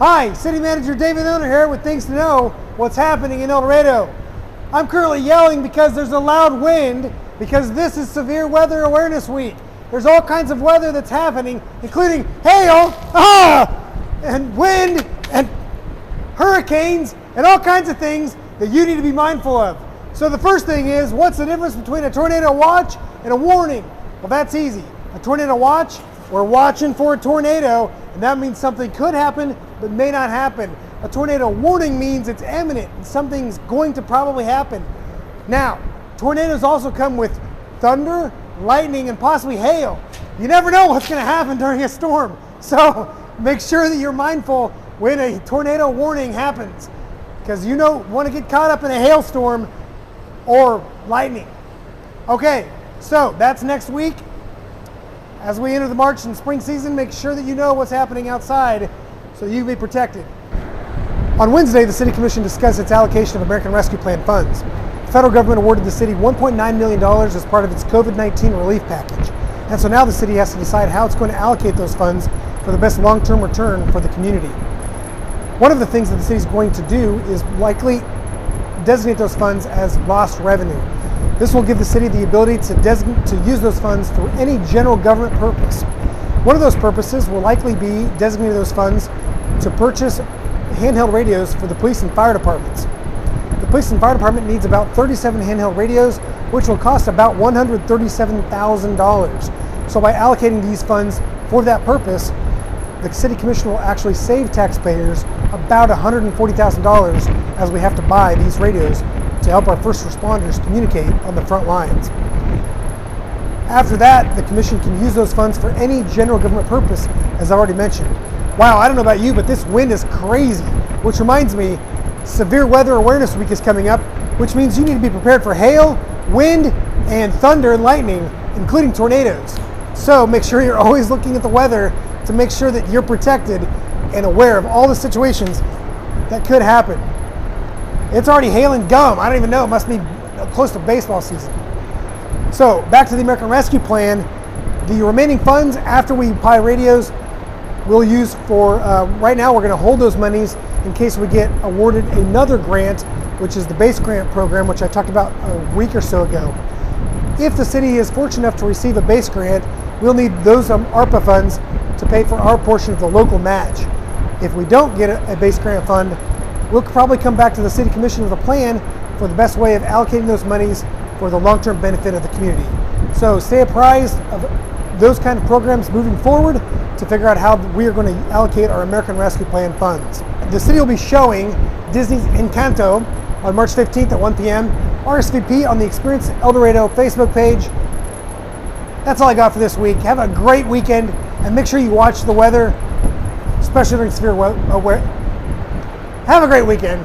Hi, City Manager David Owner here with things to know what's happening in El Dorado. I'm currently yelling because there's a loud wind because this is Severe Weather Awareness Week. There's all kinds of weather that's happening, including hail, and wind, and hurricanes, and all kinds of things that you need to be mindful of. So the first thing is, what's the difference between a tornado watch and a warning? Well, that's easy. A tornado watch, we're watching for a tornado, and that means something could happen, but may not happen. A tornado warning means it's imminent and something's going to probably happen. Now, tornadoes also come with thunder, lightning, and possibly hail. You never know what's going to happen during a storm. So make sure that you're mindful when a tornado warning happens, because you don't want to get caught up in a hailstorm or lightning. Okay, so that's next week. As we enter the March and spring season, make sure that you know what's happening outside so you can be protected. On Wednesday, the City Commission discussed its allocation of American Rescue Plan funds. The federal government awarded the city $1.9 million as part of its COVID-19 relief package. And so now the city has to decide how it's going to allocate those funds for the best long-term return for the community. One of the things that the city is going to do is likely designate those funds as lost revenue. This will give the city the ability to use those funds for any general government purpose. One of those purposes will likely be designating those funds to purchase handheld radios for the police and fire departments. The police and fire department needs about 37 handheld radios, which will cost about $137,000. So by allocating these funds for that purpose, the City Commission will actually save taxpayers about $140,000 as we have to buy these radios to help our first responders communicate on the front lines. After that, the Commission can use those funds for any general government purpose, as I already mentioned. Wow, I don't know about you, but this wind is crazy, which reminds me, Severe Weather Awareness Week is coming up, which means you need to be prepared for hail, wind, and thunder and lightning, including tornadoes. So make sure you're always looking at the weather to make sure that you're protected and aware of all the situations that could happen. It's already hailing gum. I don't even know. It must be close to baseball season. So back to the American Rescue Plan. The remaining funds after we buy radios we'll use for, right now we're going to hold those monies in case we get awarded another grant, which is the base grant program, which I talked about a week or so ago. If the city is fortunate enough to receive a base grant, we'll need those ARPA funds to pay for our portion of the local match. If we don't get a base grant fund, we'll probably come back to the City Commission with a plan for the best way of allocating those monies for the long-term benefit of the community. So stay apprised of those kind of programs moving forward to figure out how we are going to allocate our American Rescue Plan funds. The city will be showing Disney's Encanto on March 15th at 1 p.m. RSVP on the Experience El Dorado Facebook page. That's all I got for this week. Have a great weekend and make sure you watch the weather, especially during severe weather. Have a great weekend.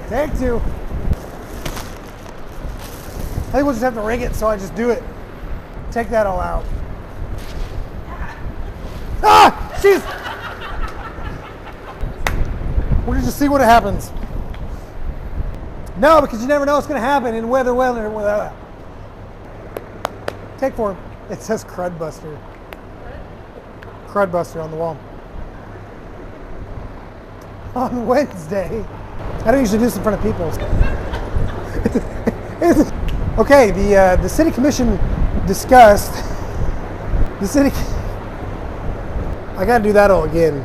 Take two. I think we'll just have to rig it, so I just do it. Take that all out. Ah! Jeez! We're gonna just see what happens. No, because you never know what's gonna happen in weather. Take four. It says crudbuster. Crudbuster on the wall. On Wednesday, I don't usually do this in front of people. Okay, the City Commission discussed, I gotta do that all again.